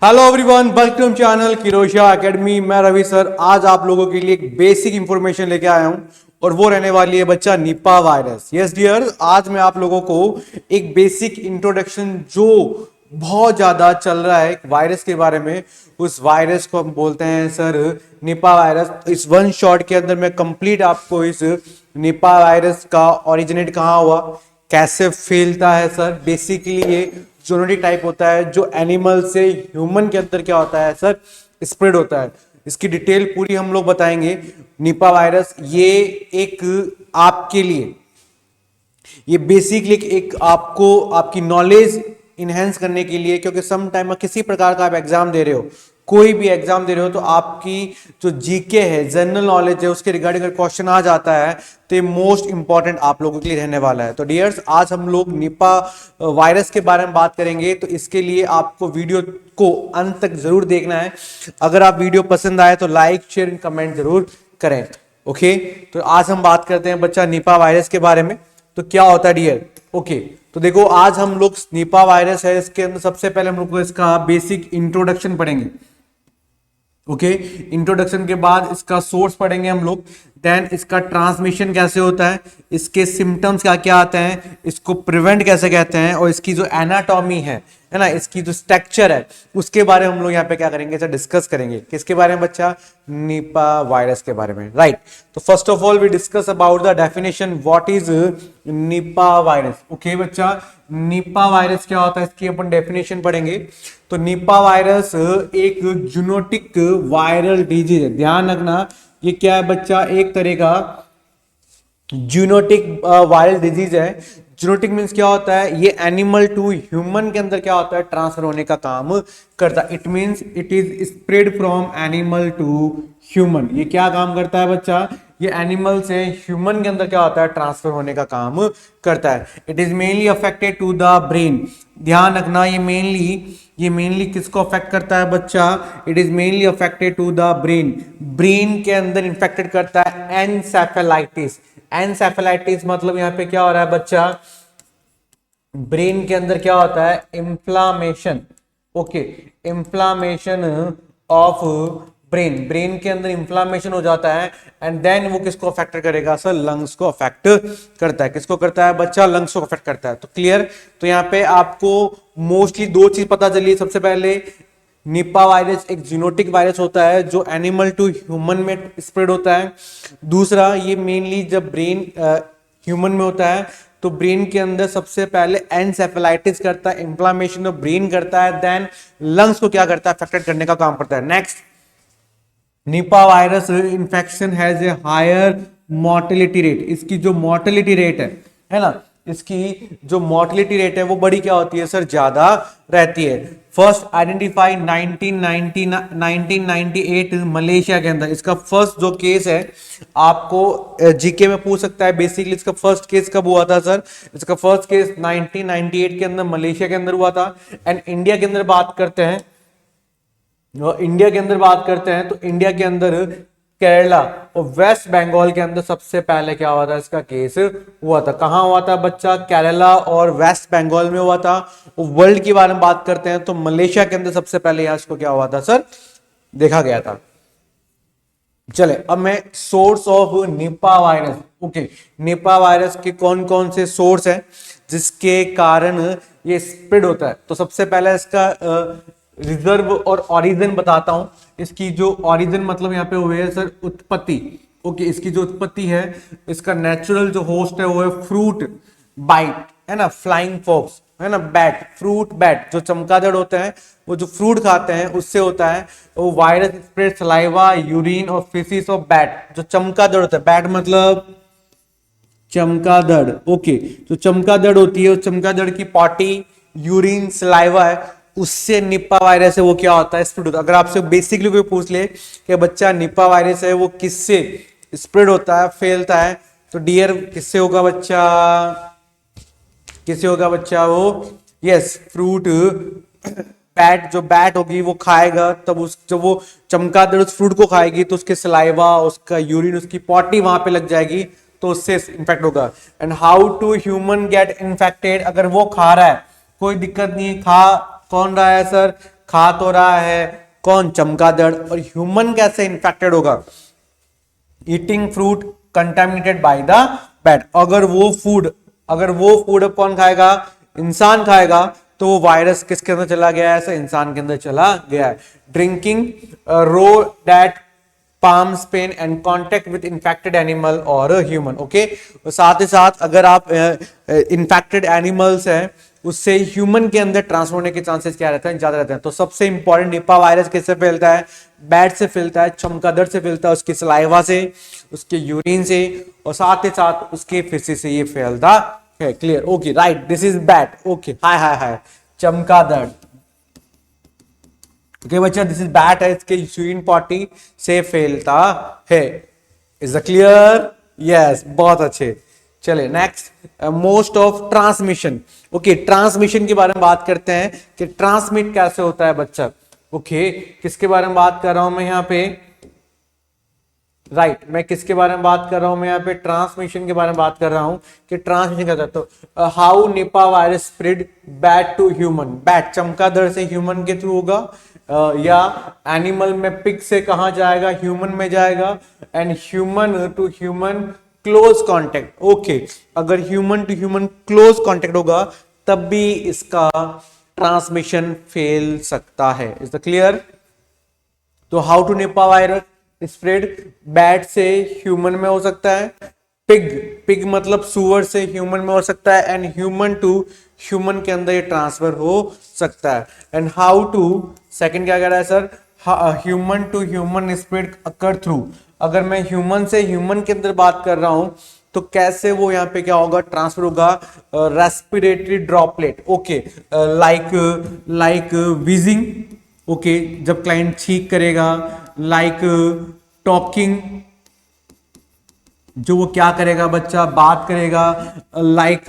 Hello everyone, welcome channel Kirosha academy. मैं Ravi sir आज आप लोगों के लिए एक बेसिक इंफॉर्मेशन लेके आया हूं और वो रहने वाली है बच्चा निपा वायरस। यस डियर, आज मैं आप लोगों को एक बेसिक इंट्रोडक्शन जो बहुत ज्यादा चल रहा है वायरस के बारे में, उस वायरस को हम बोलते हैं सर निपा वायरस। इस वन शॉट के अंदर मैं कंप्लीट आपको इस निपा वायरस का ओरिजिनेट कहाँ हुआ, कैसे फैलता है सर, बेसिकली ये जूनोटिक टाइप होता है जो एनिमल से ह्यूमन के अंदर क्या होता है सर, स्प्रेड होता है। इसकी डिटेल पूरी हम लोग बताएंगे। निपा वायरस ये एक आपके लिए, ये बेसिकली एक आपको आपकी नॉलेज इनहेंस करने के लिए, क्योंकि सम टाइम किसी प्रकार का आप एग्जाम दे रहे हो, कोई भी एग्जाम दे रहे हो, तो आपकी जो जीके है, जनरल नॉलेज है, उसके रिगार्डिंग अगर क्वेश्चन आ जाता है तो ये मोस्ट इंपॉर्टेंट आप लोगों के लिए रहने वाला है। तो डियर्स, आज हम लोग निपा वायरस के बारे में बात करेंगे, तो इसके लिए आपको वीडियो को अंत तक जरूर देखना है। अगर आप वीडियो पसंद आए तो लाइक शेयर कमेंट जरूर करें। ओके, तो आज हम बात करते हैं बच्चा निपा वायरस के बारे में। तो क्या होता है डियर? ओके, तो देखो आज हम लोग निपा वायरस है, इसके अंदर सबसे पहले हम लोग इसका बेसिक इंट्रोडक्शन पढ़ेंगे। ओके, इंट्रोडक्शन के बाद इसका सोर्स पढ़ेंगे हम लोग, देन इसका ट्रांसमिशन कैसे होता है, इसके सिम्टम्स क्या क्या आते हैं, इसको प्रिवेंट कैसे कहते हैं, और इसकी जो एनाटॉमी है ना, इसकी जो स्ट्रक्चर है, उसके बारे में हम लोग यहाँ पे क्या करेंगे सर, डिस्कस करेंगे। किसके बारे में बच्चा? निपा वायरस के बारे में, राइट। तो first of all we discuss about the definition what is Nipah virus. Okay बच्चा, निपा वायरस क्या होता है, इसकी अपन डेफिनेशन पढ़ेंगे। तो निपा वायरस एक जूनोटिक वायरल डिजीज है। ध्यान रखना, ये क्या है बच्चा? एक तरह का जूनोटिक वायरल डिजीज है। जूनोटिक मीन्स क्या होता है? ये एनिमल टू ह्यूमन के अंदर क्या होता है, ट्रांसफर होने का काम करता है। It means it is spread from animal to human. ये क्या काम करता है बच्चा? ये एनिमल से ह्यूमन के अंदर क्या होता है, ट्रांसफर होने का काम करता है। It is mainly affected to the brain. ध्यान रखना, ये मेनली किसको अफेक्ट करता है बच्चा? It is mainly affected to the brain. Brain के अंदर इंफेक्टेड करता है एनसेफेलाइटिस। एनसेफेलाइटिस मतलब यहाँ पे क्या हो रहा है बच्चा? ब्रेन के अंदर क्या होता है? Inflammation. Okay, inflammation of brain के अंदर इंफ्लामेशन हो जाता है, एंड देन वो किसको अफेक्ट करेगा सर? लंग्स को अफेक्ट करता है। किसको करता है बच्चा? लंग्स को अफेक्ट करता है। तो क्लियर? तो यहाँ पे आपको मोस्टली दो चीज पता चली। सबसे पहले निपा वायरस एक जीनोटिक वायरस होता है जो एनिमल टू ह्यूमन में स्प्रेड होता है। दूसरा, ये मेनली जब ब्रेन ह्यूमन में होता है तो ब्रेन के अंदर सबसे पहले एनसेफेलाइटिस करता है, इंफ्लामेशन ऑफ ब्रेन करता है, देन लंग्स को क्या करता है? अफेक्टेड करने का काम करता है। Next, Nipah virus infection has a higher mortality rate. इसकी जो मोर्टेलिटी रेट है ना, इसकी जो मोर्टेलिटी रेट है वो बड़ी क्या होती है सर? ज्यादा रहती है। फर्स्ट आइडेंटिफाई 1998 मलेशिया के अंदर। इसका फर्स्ट जो केस है आपको जीके में पूछ सकता है। बेसिकली इसका फर्स्ट केस कब हुआ था सर? इसका फर्स्ट केस 1998 के अंदर मलेशिया के अंदर हुआ था। एंड इंडिया के अंदर बात करते हैं, इंडिया के अंदर बात करते हैं तो इंडिया के अंदर केरला और वेस्ट बंगाल के अंदर सबसे पहले क्या हुआ था? इसका केस हुआ था। कहां हुआ था बच्चा? केरला और वेस्ट बंगाल में हुआ था। वर्ल्ड के बारे में बात करते हैं तो मलेशिया के अंदर सबसे पहले यहां इसको क्या हुआ था सर? देखा गया था। चले अब मैं source of Nipah virus. Okay, Nipah virus के कौन कौन से सोर्स हैं जिसके कारण ये स्प्रेड होता है? तो सबसे पहले इसका रिजर्व और ओरिजिन बताता हूं। इसकी जो ओरिजिन मतलब यहाँ पे हुए है सर उत्पत्ति। ओके, इसकी जो उत्पत्ति है, इसका नेचुरल जो होस्ट है वो है फ्रूट बाइट, है ना, फ्लाइंग फॉक्स, है ना, बैट, फ्रूट बैट, जो चमगादड़ होते हैं वो जो फ्रूट खाते हैं उससे होता है। वो वायरस स्प्रेड सलाइवा, यूरिन और फेसिस ऑफ बैट। जो चमगादड़ होता है, बैट मतलब चमगादड़। ओके, जो चमगादड़ होती है उस चमगादड़ की पॉटी, यूरिन, सलाइवा है, उससे निपा वायरस है वो क्या होता है? स्प्रेड होता है। अगर आपसे बेसिकली कोई पूछ ले कि बच्चा निपा वायरस है वो किससे स्प्रेड होता है, फैलता है, तो डियर किससे होगा बच्चा? किससे होगा बच्चा? वो यस, फ्रूट बैट, जो बैट होगी वो खाएगा, तब उस जब वो चमगादड़ उस फ्रूट को खाएगी तो उसके सलाइवा, उसका यूरिन, उसकी पॉटी वहां पे लग जाएगी, तो उससे इन्फेक्ट होगा। And how to human get infected? अगर वो खा रहा है कोई दिक्कत नहीं, खा कौन रहा है सर? खा तो रहा है कौन, चमगादड़। और ह्यूमन कैसे इन्फेक्टेड होगा, eating fruit contaminated by the bat. अगर वो फूड अब कौन खाएगा, इंसान खाएगा, तो वो वायरस किसके अंदर चला गया है, ऐसा इंसान के अंदर चला गया है। Drinking raw that palms pain and contact with infected animal or a human, okay. साथ ही साथ अगर आप इन्फेक्टेड एनिमल्स हैं उससे ह्यूमन के अंदर ट्रांसफर होने के चांसेस क्या रहते हैं, ज्यादा रहते हैं। तो सबसे इंपॉर्टेंट निपा वायरस किससे फैलता है, बैट से फैलता है, चमगादड़ से फैलता है, उसकी सलाइवा से, उसके यूरिन से, और साथ ही साथ उसके फिसिस से ये फैलता है। Clear, okay, right, this is bat, okay. Hi hi hi, चमगादड़, ओके बच्चा, दिस इज बैट है, इसके यूरिन पॉटी से फैलता है। इज द क्लियर, यस, बहुत अच्छे। चले next, most of transmission, okay. Transmission के बारे में बात करते हैं कि ट्रांसमिट कैसे होता है बच्चा, ओके। किसके बारे में बात कर रहा हूं मैं यहाँ पे, राइट, मैं किसके बारे में बात कर रहा हूं, मैं यहाँ पे ट्रांसमिशन के बारे में बात कर रहा हूं कि ट्रांसमिशन क्या होता है। तो how Nipah virus spread bat to human, bat चमगादड़ से ह्यूमन के थ्रू होगा, या एनिमल में पिग से कहां जाएगा, ह्यूमन में जाएगा, and human to human close contact, okay. अगर human to human close contact होगा तब भी इसका ट्रांसमिशन फैल सकता है। Is the clear. तो how to Nipah virus spread, bat से ह्यूमन में हो सकता है, पिग मतलब सुअर से ह्यूमन में हो सकता है, एंड ह्यूमन टू ह्यूमन के अंदर ये ट्रांसफर हो सकता है। एंड हाउ टू, सेकंड क्या कह रहा है sir, human to human spread occur through. अगर मैं ह्यूमन से ह्यूमन के अंदर बात कर रहा हूं तो कैसे वो यहाँ पे क्या होगा, ट्रांसफर होगा, respiratory droplet, okay, like wheezing, okay, जब क्लाइंट छींक करेगा, लाइक टॉकिंग, जो वो क्या करेगा बच्चा, बात करेगा, लाइक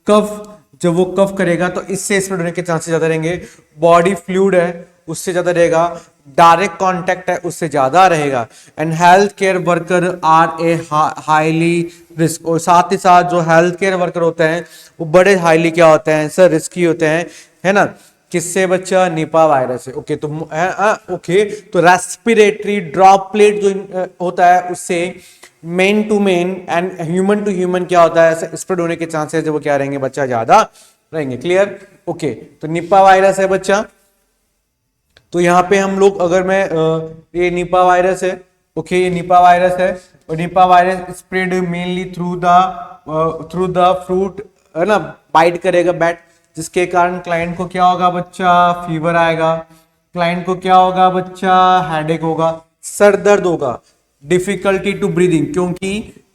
कफ, जब वो कफ करेगा तो इससे स्प्रेड होने के चांसेस ज्यादा रहेंगे। बॉडी फ्लूइड है उससे ज्यादा रहेगा, डायरेक्ट कांटेक्ट है उससे ज्यादा रहेगा। And health care worker are a highly risk, और साथ ही साथ जो हेल्थ केयर वर्कर होते हैं वो बड़े हाईली क्या होते हैं सर, रिस्की होते हैं, है ना। किससे बच्चा, निपा वायरस है, ओके। तो ओके, तो रेस्पिरेटरी ड्रॉपलेट जो होता है उससे men to men and human to human क्या होता है, स्प्रेड होने के चांसेस जो वो क्या रहेंगे बच्चा, ज्यादा रहेंगे। Clear, okay. तो निपा वायरस है बच्चा। तो यहाँ पे हम लोग, अगर मैं ये निपा वायरस है, ओके, ये निपा वायरस है, और Nipah virus spread mainly through the fruit, है ना, बाइट करेगा बैट, जिसके कारण क्लाइंट को क्या होगा बच्चा, फीवर आएगा, क्लाइंट को क्या होगा बच्चा, हेडेक होगा, सर दर्द होगा, डिफिकल्टी टू ब्रीदिंग,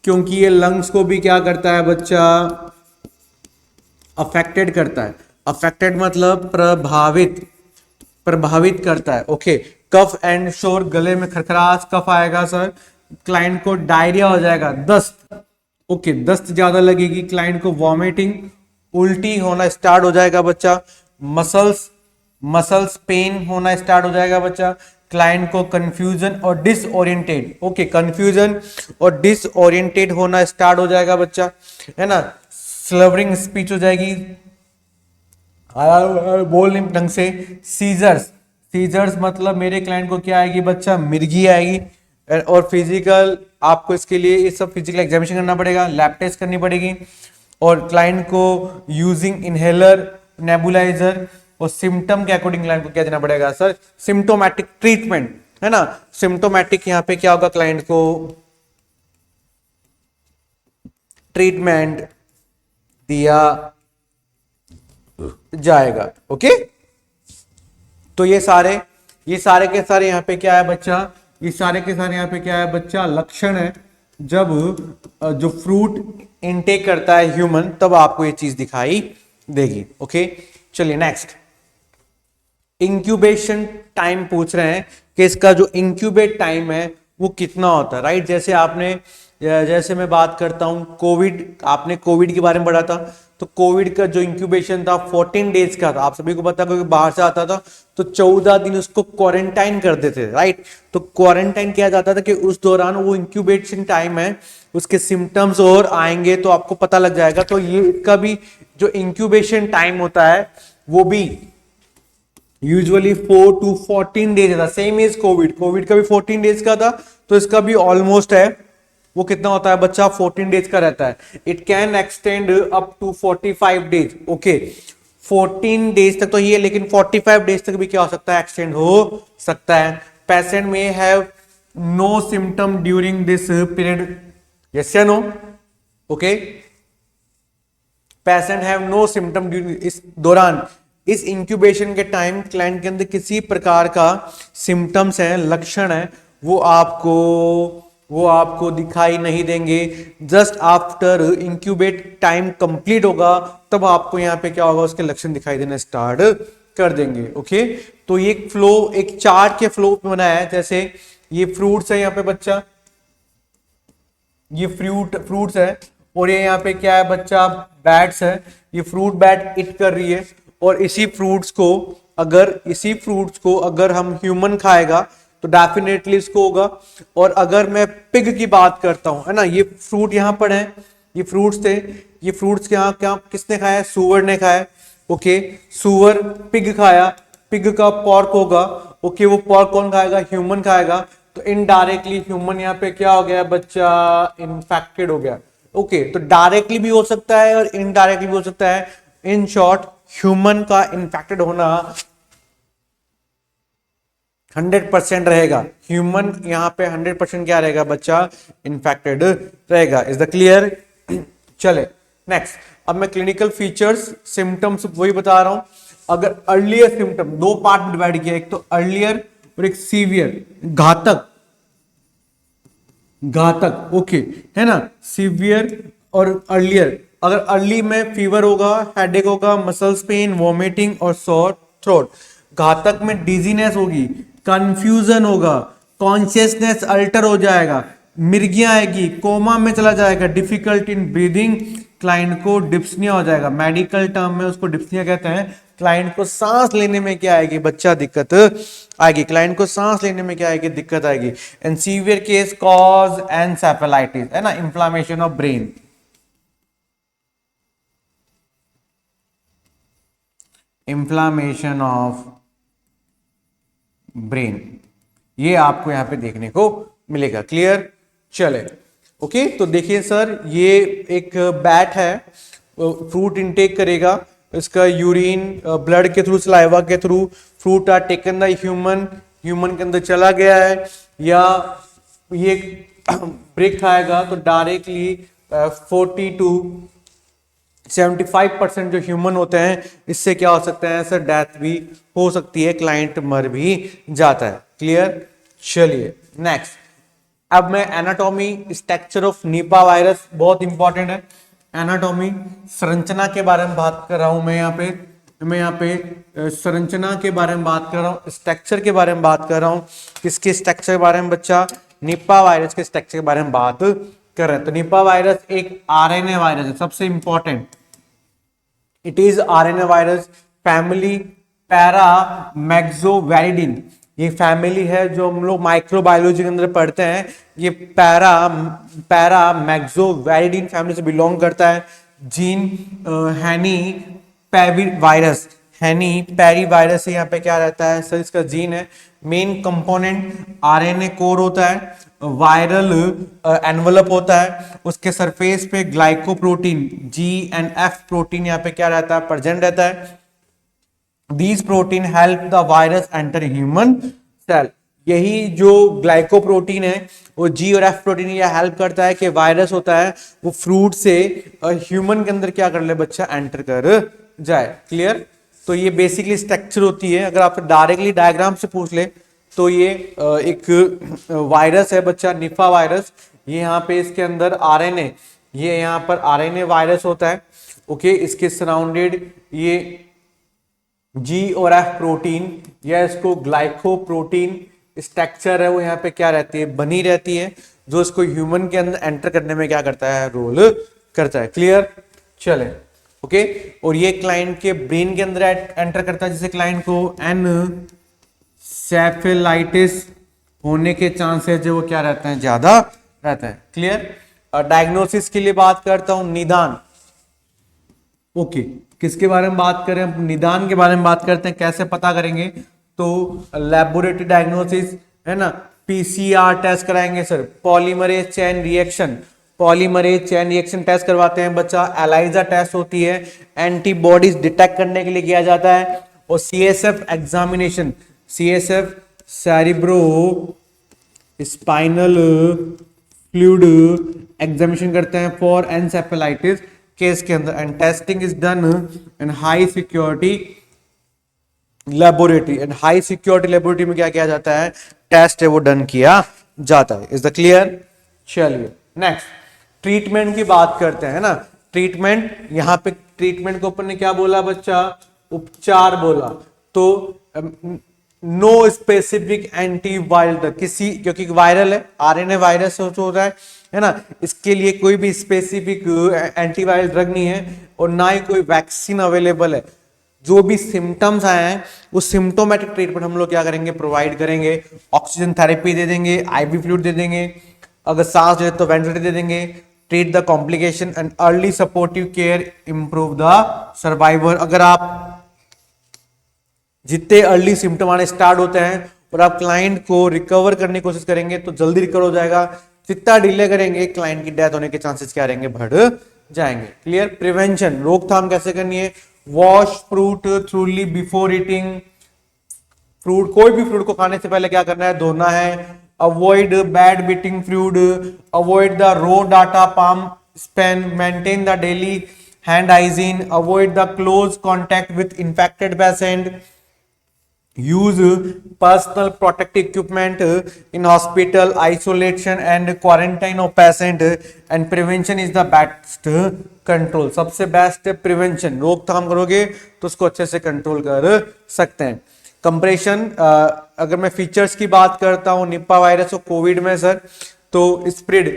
क्योंकि ये लंग्स को भी क्या करता है बच्चा, अफेक्टेड करता है। अफेक्टेड मतलब प्रभावित करता है, ओके। कफ एंड शोर, गले में खरखराहट, कफ आएगा सर, क्लाइंट को डायरिया हो जाएगा, दस्त, ओके, दस्त ज्यादा लगेगी, क्लाइंट को वॉमिटिंग, उल्टी होना स्टार्ट हो जाएगा बच्चा, मसल्स पेन होना स्टार्ट हो जाएगा बच्चा, क्लाइंट को कंफ्यूजन और डिसओरिएंटेड, ओके, कंफ्यूजन और डिसओरिएंटेड होना स्टार्ट हो जाएगा बच्चा, है ना। स्लवरिंग स्पीच हो जाएगी, बोल नहीं ढंग से। सीजर्स मतलब मेरे क्लाइंट को क्या आएगी बच्चा, मिर्गी आएगी। और फिजिकल, आपको इसके लिए ये सब फिजिकल एग्जामिनेशन करना पड़ेगा, लैब टेस्ट करनी पड़ेगी, और क्लाइंट को यूजिंग इनहेलर, नेबुलाइजर, और सिम्टम के अकॉर्डिंग क्लाइंट को क्या देना पड़ेगा सर, सिम्टोमैटिक ट्रीटमेंट, है ना। सिम्टोमैटिक यहाँ पे क्या होगा, क्लाइंट को ट्रीटमेंट दिया जाएगा, ओके। तो ये सारे के सारे यहाँ पे क्या है बच्चा, ये सारे के सारे यहाँ पे क्या है बच्चा, लक्षण है जब जो फ्रूट इनटेक करता है ह्यूमन, तब आपको ये चीज दिखाई देगी, ओके। चलिए नेक्स्ट, इंक्यूबेशन टाइम पूछ रहे हैं कि इसका जो इंक्यूबेट टाइम है वो कितना होता है, राइट। जैसे मैं बात करता हूं कोविड, आपने कोविड के बारे में पढ़ा था, तो कोविड का जो इंक्यूबेशन था 14 डेज का था, आप सभी को पता, क्योंकि बाहर से आता था तो 14 दिन उसको क्वारंटाइन कर देते थे, राइट। तो क्वारंटाइन किया जाता था कि उस दौरान वो इंक्यूबेशन टाइम है, उसके सिम्टम्स और आएंगे तो आपको पता लग जाएगा। तो ये इसका भी जो इंक्यूबेशन टाइम होता है वो भी यूजुअली 4 to 14 डेज था, सेम एज कोविड, कोविड का भी 14 डेज का था, तो इसका भी ऑलमोस्ट है, वो कितना होता है बच्चा, 14 डेज का रहता है। It can extend up to 45 days, okay 14 days तक तो ये, लेकिन 45 डेज तक भी क्या हो सकता है, एक्सटेंड हो सकता है। पेशेंट में have no symptom during this period, yes या no, okay patient have no symptom during, इस दौरान, इस इंक्यूबेशन के टाइम क्लाइंट के अंदर किसी प्रकार का सिम्टम्स है, लक्षण है, वो आपको दिखाई नहीं देंगे। Just after incubate time complete होगा तब आपको यहाँ पे क्या होगा, उसके लक्षण दिखाई देना स्टार्ट कर देंगे, ओके। तो ये फ्लो एक चार्ट के फ्लो में बनाया है, जैसे ये फ्रूट्स है यहाँ पे बच्चा, ये फ्रूट्स है, और ये यहाँ पे क्या है बच्चा, बैट्स है, ये फ्रूट बैट इट कर रही है, और इसी फ्रूट्स को अगर हम ह्यूमन खाएगा तो डेफिनेटली इसको होगा। और अगर मैं पिग की बात करता हूं, है ना, ये फ्रूट यहां पर है, ये फ्रूट्स थे, ये फ्रूट्स के यहाँ क्या किसने खाया, सुअर ने खाया, ओके सुअर पिग खाया, पिग का पॉर्क होगा, ओके वो पॉर्क कौन खाएगा, ह्यूमन खाएगा, तो इनडायरेक्टली ह्यूमन यहाँ पे क्या हो गया बच्चा, इन्फेक्टेड हो गया, ओके तो डायरेक्टली भी हो सकता है और इनडायरेक्टली भी हो सकता है। इन शॉर्ट ह्यूमन का इन्फेक्टेड होना 100% रहेगा, ह्यूमन यहाँ पे 100% क्या रहेगा बच्चा, इन्फेक्टेड रहेगा। Is the clear? चले नेक्स्ट, अब मैं क्लिनिकल फीचर्स सिम्टम्स वही बता रहा हूं। अगर अर्लियर सिम्टम, दो पार्ट में डिवाइड किया, एक तो अर्लियर और एक सीवियर, घातक, ओके है ना, सीवियर और अर्लियर। अगर अर्ली में फीवर होगा, हेडेक होगा, मसल्स पेन, वॉमिटिंग और सोर थ्रोट। घातक में डिजीनेस होगी, कंफ्यूजन होगा, कॉन्शियसनेस अल्टर हो जाएगा, मिर्गियां आएगी, कोमा में चला जाएगा, डिफिकल्ट इन ब्रीदिंग, क्लाइंट को डिप्सनिया हो जाएगा, मेडिकल टर्म में उसको डिप्सनिया कहते हैं। क्लाइंट को सांस लेने में क्या आएगी बच्चा, दिक्कत आएगी, क्लाइंट को सांस लेने में क्या आएगी, दिक्कत आएगी। And severe case cause encephalitis, है ना, inflammation of brain, inflammation of brain, ये आपको यहां पे देखने को मिलेगा। क्लियर? चले ओके, तो देखिए सर, ये एक बैट है, फ्रूट इनटेक करेगा, इसका यूरिन ब्लड के थ्रू, सलाइवा के through fruit are taken the human के अंदर चला गया है, या ये ब्रेक खाएगा तो डायरेक्टली 40 to 75% जो ह्यूमन होते हैं, इससे क्या हो सकता है सर, डेथ भी हो सकती है, क्लाइंट मर भी जाता है। क्लियर? चलिए नेक्स्ट, अब मैं anatomy structure of Nipah virus, बहुत इंपॉर्टेंट है, एनाटॉमी संरचना के बारे में बात कर रहा हूं मैं यहाँ पे संरचना के बारे में बात कर रहा हूं, स्ट्रक्चर के बारे में बात कर रहा हूं। किसके स्ट्रक्चर के बारे में बच्चा, निपा वायरस के स्ट्रक्चर के बारे में बात कर रहे हैं। तो निपा वायरस एक आरएनए वायरस है, सबसे important, it is RNA virus, family paramyxoviridae, ये फैमिली है जो हम लोग माइक्रोबायोलॉजी के अंदर पढ़ते हैं, ये पैरामैक्सोवैलिडिन फैमिली से बिलोंग करता है। जीन हैनी पैवी वायरस, हैनी पैरी वायरस, यहाँ पे क्या रहता है सर, इसका जीन है। मेन कंपोनेंट आरएनए कोर होता है, वायरल एनवलप होता है, उसके सरफेस पे ग्लाइकोप्रोटीन GNF प्रोटीन यहाँ पे क्या रहता है, प्रेजेंट रहता है। These protein help the virus enter human cell, यही जो ग्लाइकोप्रोटीन है वो G और F प्रोटीन यह हेल्प करता है कि वायरस होता है वो फ्रूट से ह्यूमन के अंदर क्या कर ले बच्चा, एंटर कर जाए। क्लियर? तो ये बेसिकली स्ट्रक्चर होती है। अगर आप डायरेक्टली डायग्राम से पूछ ले तो ये एक वायरस है बच्चा, निफा वायरस, ये यहाँ पे इसके अंदर आरएनए, ये यहाँ पर आरएनए वायरस होता है, ओके। इसके सराउंडेड ये G और F प्रोटीन या इसको ग्लाइकोप्रोटीन स्ट्रक्चर है, वो यहाँ पे क्या रहती है, बनी रहती है, जो इसको ह्यूमन के अंदर एंटर करने में क्या करता है, रोल करता है। क्लियर? चले ओके, और ये क्लाइंट के ब्रेन के अंदर एंटर करता है, जिससे क्लाइंट को एनसेफेलाइटिस होने के चांसेस जो वो क्या रहते हैं, ज्यादा रहता है। क्लियर? डायग्नोसिस के लिए बात करता हूं, निदान, ओके, किसके बारे में बात करें, हम निदान के बारे में बात करते हैं, कैसे पता करेंगे, तो लेबोरेटरी डायग्नोसिस है ना, पीसीआर टेस्ट कराएंगे sir, polymerase chain reaction, polymerase chain reaction test करवाते हैं बच्चा, एलाइजा टेस्ट होती है, एंटीबॉडीज डिटेक्ट करने के लिए किया जाता है, और CSF examination, CSF cerebro spinal fluid examination करते हैं फॉर एनसेफेलाइटिस केस के अंदर, and testing is done in high security laboratory, and high security laboratory में क्या किया जाता है, टेस्ट है वो डन किया जाता है। Is the clear? चलिए नेक्स्ट ट्रीटमेंट की बात करते हैं ना। ट्रीटमेंट, यहां पे ट्रीटमेंट के ऊपर ने क्या बोला बच्चा, उपचार बोला, तो नो स्पेसिफिक एंटीवायरल ड्रग, किसी, क्योंकि वायरल है, आरएनए वायरस हो रहा है ना, इसके लिए कोई भी स्पेसिफिक एंटीवायरल ड्रग नहीं है, और ना ही कोई वैक्सीन अवेलेबल है। जो भी सिम्टम्स आए हैं उस सिम्टोमेटिक ट्रीटमेंट हम लोग क्या करेंगे, प्रोवाइड करेंगे, ऑक्सीजन थेरेपी दे देंगे, आईवी फ्लूइड दे देंगे, अगर सांस ले तो वेंटिलेटर दे देंगे, treat the complication and early supportive care improve the survivor. अगर आप जितने अर्ली सिम्टम आने स्टार्ट होते हैं और आप क्लाइंट को रिकवर करने की कोशिश करेंगे तो जल्दी रिकवर हो जाएगा, जितना डिले करेंगे क्लाइंट की डेथ होने के चांसेस क्या रहेंगे, बढ़ जाएंगे। क्लियर? प्रिवेंशन, रोकथाम कैसे करनी है, wash fruit थ्रूली before eating, fruit, कोई भी फ्रूट को खाने से पहले क्या करना है, धोना है, avoid bad beating fruit, avoid the raw data palm Spain, maintain the daily hand hygiene, avoid the close contact with infected patient, use personal protective equipment in hospital, isolation and quarantine of patient, and prevention is the best control। सबसे best prevention, रोकथाम करोगे तो उसको अच्छे से control कर सकते हैं। कंप्रेशन, अगर मैं फीचर्स की बात करता हूं निपा वायरस और कोविड में सर, तो स्प्रेड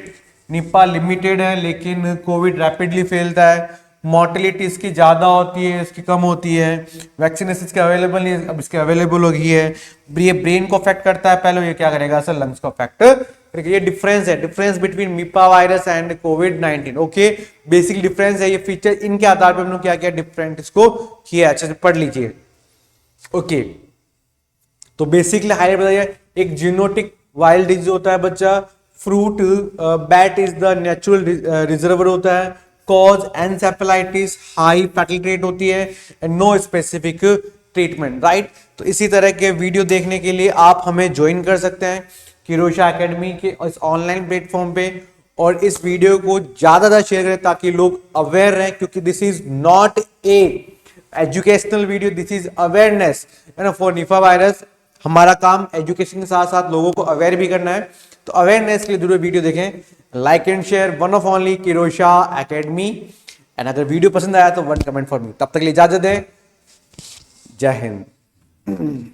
निपा लिमिटेड है लेकिन कोविड रैपिडली फैलता है, मोर्टेलिटी इसकी ज्यादा होती है, इसकी कम होती है, वैक्सीनेशन इसके अवेलेबल नहीं है, अब इसके अवेलेबल हो गई है, ये ब्रेन को अफेक्ट करता है, पहले ये क्या करेगा सर, लंग्स को अफेक्ट करेगा। ये डिफरेंस है, difference between Nipah virus and covid. Okay, basic difference है, ये फीचर इनके आधार पर हमने क्या किया, डिफरेंट इसको किया, अच्छे से पढ़ लीजिए। ओके, तो बेसिकली हाईलाइट बताइए, एक जीनोटिक वाइल्ड डिजीज होता है बच्चा, fruit bat is the natural reservoir होता है, cause encephalitis, high fatality rate होती है, and no specific treatment, right. तो इसी तरह के वीडियो देखने के लिए आप हमें ज्वाइन कर सकते हैं किरोशा एकेडमी के इस ऑनलाइन प्लेटफॉर्म पे, और इस वीडियो को ज्यादा शेयर करें ताकि लोग अवेयर रहें, क्योंकि this is not a educational video, this is awareness है ना फॉर निपा वायरस। हमारा काम एजुकेशन के साथ साथ लोगों को अवेयर भी करना है, तो अवेयरनेस के लिए जरूर वीडियो देखें, like and share, one of only Kirosha academy. And अगर वीडियो पसंद आया तो वन कमेंट फॉर मी। तब तक के लिए इजाजत दें, जय हिंद।